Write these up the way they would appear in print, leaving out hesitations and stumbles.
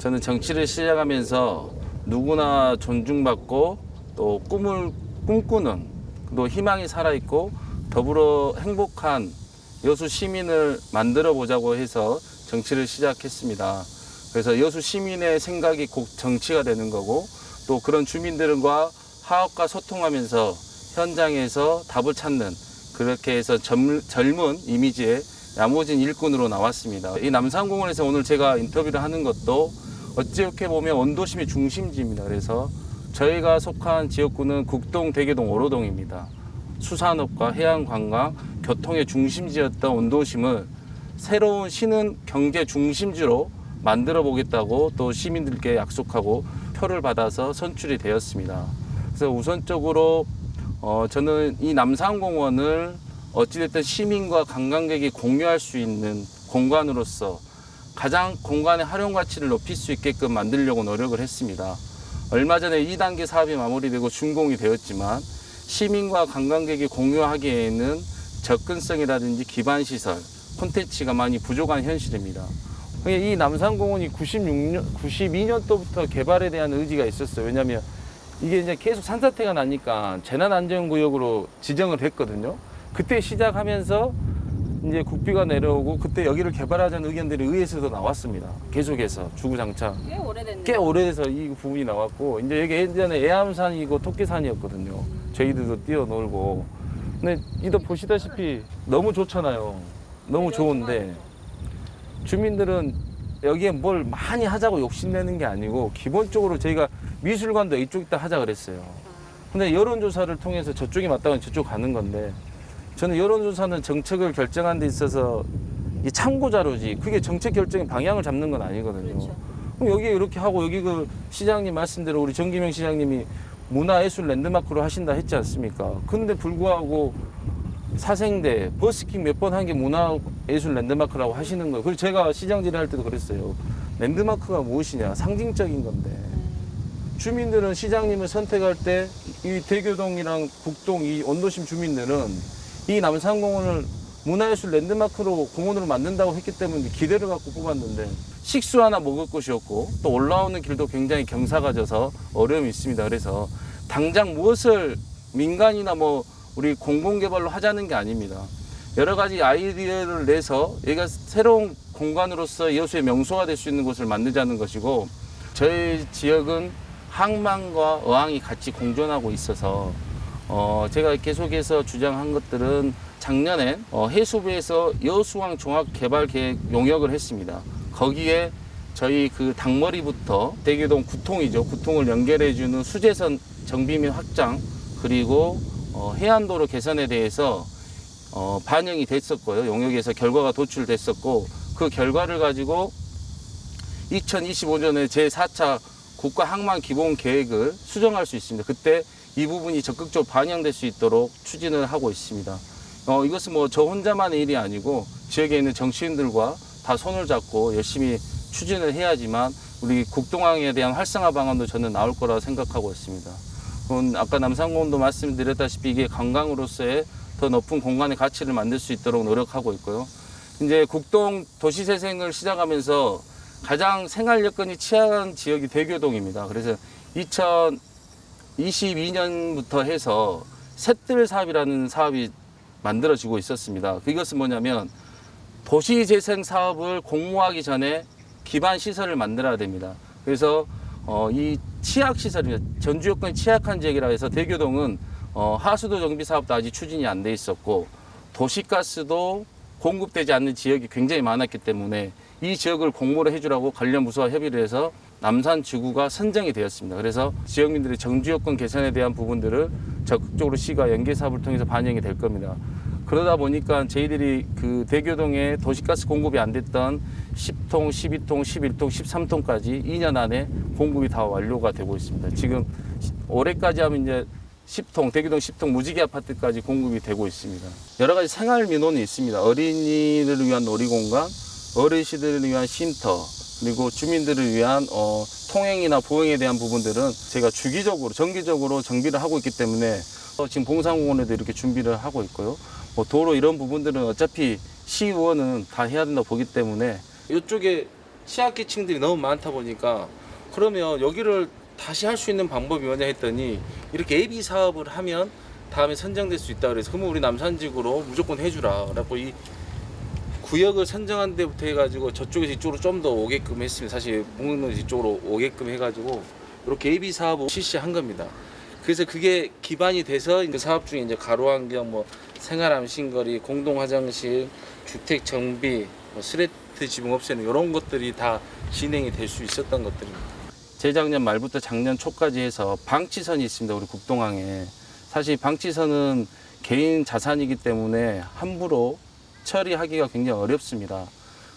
저는 정치를 시작하면서 누구나 존중받고 또 꿈을 꿈꾸는 또 희망이 살아있고 더불어 행복한 여수 시민을 만들어 보자고 해서 정치를 시작했습니다. 그래서 여수 시민의 생각이 곧 정치가 되는 거고 또 그런 주민들과 화합과 소통하면서 현장에서 답을 찾는 그렇게 해서 젊은 이미지의 야무진 일꾼으로 나왔습니다. 이 남산공원에서 오늘 제가 인터뷰를 하는 것도 어찌 보면 원도심의 중심지입니다. 그래서 저희가 속한 지역구는 국동, 대교동, 오로동입니다. 수산업과 해양관광, 교통의 중심지였던 원도심을 새로운 신흥 경제 중심지로 만들어 보겠다고 또 시민들께 약속하고 표를 받아서 선출이 되었습니다. 그래서 우선적으로 저는 이 남산공원을 어찌됐든 시민과 관광객이 공유할 수 있는 공간으로서 가장 공간의 활용 가치를 높일 수 있게끔 만들려고 노력을 했습니다. 얼마 전에 2단계 사업이 마무리되고 준공이 되었지만 시민과 관광객이 공유하기에는 접근성이라든지 기반시설, 콘텐츠가 많이 부족한 현실입니다. 이 남산공원이 92년도부터 개발에 대한 의지가 있었어요. 왜냐하면 이게 이제 계속 산사태가 나니까 재난안전구역으로 지정을 했거든요. 그때 시작하면서 이제 국비가 내려오고 그때 여기를 개발하자는 의견들이 의회에서도 나왔습니다. 계속해서 주구장창. 꽤 오래됐네요. 꽤 오래돼서 이 부분이 나왔고 이제 여기 예전에 애암산이고 토끼산이었거든요. 저희들도 뛰어놀고. 근데 이도 보시다시피 너무 좋잖아요. 너무 좋은데 주민들은 여기에 뭘 많이 하자고 욕심내는 게 아니고 기본적으로 저희가 미술관도 이쪽 있다 하자 그랬어요. 근데 여론조사를 통해서 저쪽이 맞다면 저쪽 가는 건데 저는 여론조사는 정책을 결정하는 데 있어서 이 참고자료지 그게 정책 결정의 방향을 잡는 건 아니거든요. 그렇죠. 그럼 여기 이렇게 하고 여기 그 시장님 말씀대로 우리 정기명 시장님이 문화예술 랜드마크로 하신다 했지 않습니까? 근데 불구하고 사생대 버스킹 몇 번 한 게 문화예술 랜드마크라고 하시는 거예요. 그리고 제가 시장질을 할 때도 그랬어요. 랜드마크가 무엇이냐 상징적인 건데 주민들은 시장님을 선택할 때 이 대교동이랑 국동 이 원도심 주민들은 이 남산공원을 문화예술 랜드마크로 공원으로 만든다고 했기 때문에 기대를 갖고 뽑았는데 식수 하나 먹을 곳이 없고 또 올라오는 길도 굉장히 경사가 져서 어려움이 있습니다. 그래서 당장 무엇을 민간이나 뭐 우리 공공개발로 하자는 게 아닙니다. 여러 가지 아이디어를 내서 여기가 새로운 공간으로서 여수의 명소가 될 수 있는 곳을 만들자는 것이고 저희 지역은 항만과 어항이 같이 공존하고 있어서 제가 계속해서 주장한 것들은 작년에 해수부에서 여수항 종합개발계획 용역을 했습니다. 거기에 저희 그 당머리부터 대교동 구통이죠. 구통을 연결해주는 수제선 정비 및 확장 그리고 해안도로 개선에 대해서 반영이 됐었고요. 용역에서 결과가 도출됐었고 그 결과를 가지고 2025년에 제4차 국가항만기본계획을 수정할 수 있습니다. 그때 이 부분이 적극적으로 반영될 수 있도록 추진을 하고 있습니다. 이것은 뭐 저 혼자만의 일이 아니고 지역에 있는 정치인들과 다 손을 잡고 열심히 추진을 해야지만 우리 국동항에 대한 활성화 방안도 저는 나올 거라고 생각하고 있습니다. 아까 남산공원도 말씀드렸다시피 이게 관광으로서의 더 높은 공간의 가치를 만들 수 있도록 노력하고 있고요. 이제 국동 도시재생을 시작하면서 가장 생활 여건이 취약한 지역이 대교동입니다. 그래서 2022년부터 해서 샛들 사업이라는 사업이 만들어지고 있었습니다. 그것은 뭐냐면 도시재생 사업을 공모하기 전에 기반 시설을 만들어야 됩니다. 그래서 이 취약 시설입니다. 전주 여건이 취약한 지역이라 해서 대교동은 하수도 정비 사업도 아직 추진이 안 돼 있었고 도시가스도 공급되지 않는 지역이 굉장히 많았기 때문에 이 지역을 공모를 해주라고 관련 부서와 협의를 해서 남산지구가 선정이 되었습니다. 그래서 지역민들의 정주 여건 개선에 대한 부분들을 적극적으로 시가 연계 사업을 통해서 반영이 될 겁니다. 그러다 보니까 저희들이 그 대교동에 도시가스 공급이 안 됐던 10통, 12통, 11통, 13통까지 2년 안에 공급이 다 완료가 되고 있습니다. 지금 올해까지 하면 이제 10통, 대교동 10통 무지개 아파트까지 공급이 되고 있습니다. 여러 가지 생활 민원이 있습니다. 어린이를 위한 놀이공간, 어르신들을 위한 쉼터, 그리고 주민들을 위한 통행이나 보행에 대한 부분들은 제가 주기적으로, 정기적으로 정비를 하고 있기 때문에 지금 봉산공원에도 이렇게 준비를 하고 있고요. 뭐 도로 이런 부분들은 어차피 시의원은 다 해야 된다고 보기 때문에 이쪽에 취약계층들이 너무 많다 보니까 그러면 여기를 다시 할 수 있는 방법이 뭐냐 했더니 이렇게 예비 사업을 하면 다음에 선정될 수 있다 그래서 그러면 우리 남산지구로 무조건 해주라. 그래갖고 이 구역을 선정한 데부터 해가지고 저쪽에서 이쪽으로 좀 더 오게끔 했습니다. 사실 목록동 이쪽으로 오게끔 해가지고 이렇게 예비 사업을 실시한 겁니다. 그래서 그게 기반이 돼서 그 사업 중에 이제 가로환경, 뭐 생활암신거리, 공동화장실, 주택 정비, 뭐 스레트 지붕 없애는 이런 것들이 다 진행이 될 수 있었던 것들입니다. 재작년 말부터 작년 초까지 해서 방치선이 있습니다. 우리 국동항에. 사실 방치선은 개인 자산이기 때문에 함부로 처리하기가 굉장히 어렵습니다.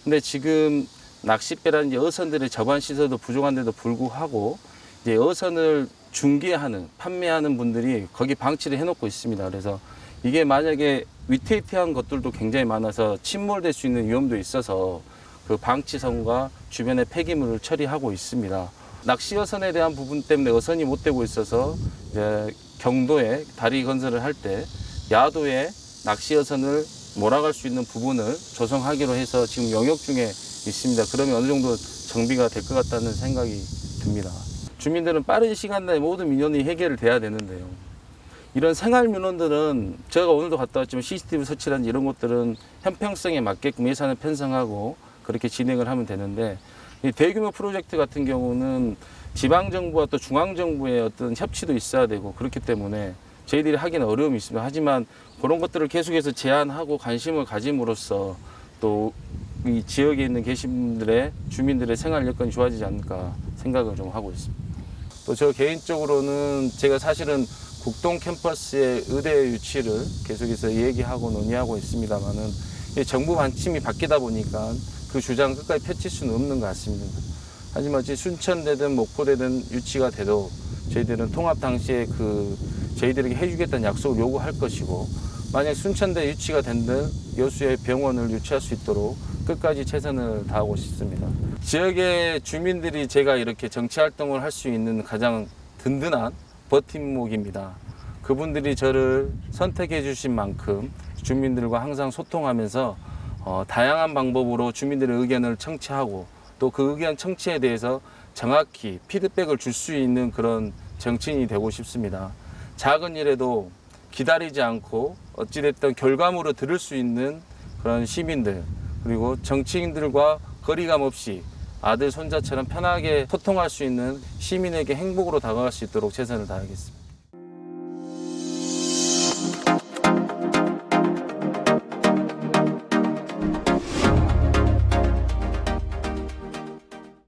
근데 지금 낚싯배라든지 어선들의 저반 시설도 부족한데도 불구하고 이제 어선을 중개하는, 판매하는 분들이 거기 방치를 해놓고 있습니다. 그래서 이게 만약에 위태위태한 것들도 굉장히 많아서 침몰될 수 있는 위험도 있어서 그 방치선과 주변의 폐기물을 처리하고 있습니다. 낚시 어선에 대한 부분 때문에 어선이 못 되고 있어서 이제 경도에 다리 건설을 할 때 야도에 낚시 어선을 몰아갈 수 있는 부분을 조성하기로 해서 지금 영역 중에 있습니다. 그러면 어느 정도 정비가 될 것 같다는 생각이 듭니다. 주민들은 빠른 시간 내에 모든 민원이 해결을 돼야 되는데요. 이런 생활 민원들은 제가 오늘도 갔다 왔지만 CCTV 설치라든지 이런 것들은 형평성에 맞게끔 예산을 편성하고 그렇게 진행을 하면 되는데 이 대규모 프로젝트 같은 경우는 지방정부와 또 중앙정부의 어떤 협치도 있어야 되고 그렇기 때문에 저희들이 하기는 어려움이 있습니다. 하지만 그런 것들을 계속해서 제안하고 관심을 가짐으로써 또 이 지역에 있는 계신분들의 주민들의 생활 여건이 좋아지지 않을까 생각을 좀 하고 있습니다. 또 저 개인적으로는 제가 사실은 국동 캠퍼스의 의대 유치를 계속해서 얘기하고 논의하고 있습니다만은 정부 방침이 바뀌다 보니까 그 주장 끝까지 펼칠 수는 없는 것 같습니다. 하지만 순천대든 목포대든 유치가 돼도 저희들은 통합 당시에 저희들에게 해주겠다는 약속을 요구할 것이고 만약 순천대 유치가 된들 여수의 병원을 유치할 수 있도록 끝까지 최선을 다하고 싶습니다. 지역의 주민들이 제가 이렇게 정치 활동을 할 수 있는 가장 든든한 버팀목입니다. 그분들이 저를 선택해 주신 만큼 주민들과 항상 소통하면서 다양한 방법으로 주민들의 의견을 청취하고 또 그 의견 청취에 대해서 정확히 피드백을 줄 수 있는 그런 정치인이 되고 싶습니다. 작은 일에도 기다리지 않고 어찌됐든 결과물을 들을 수 있는 그런 시민들 그리고 정치인들과 거리감 없이 아들 손자처럼 편하게 소통할 수 있는 시민에게 행복으로 다가갈 수 있도록 최선을 다하겠습니다.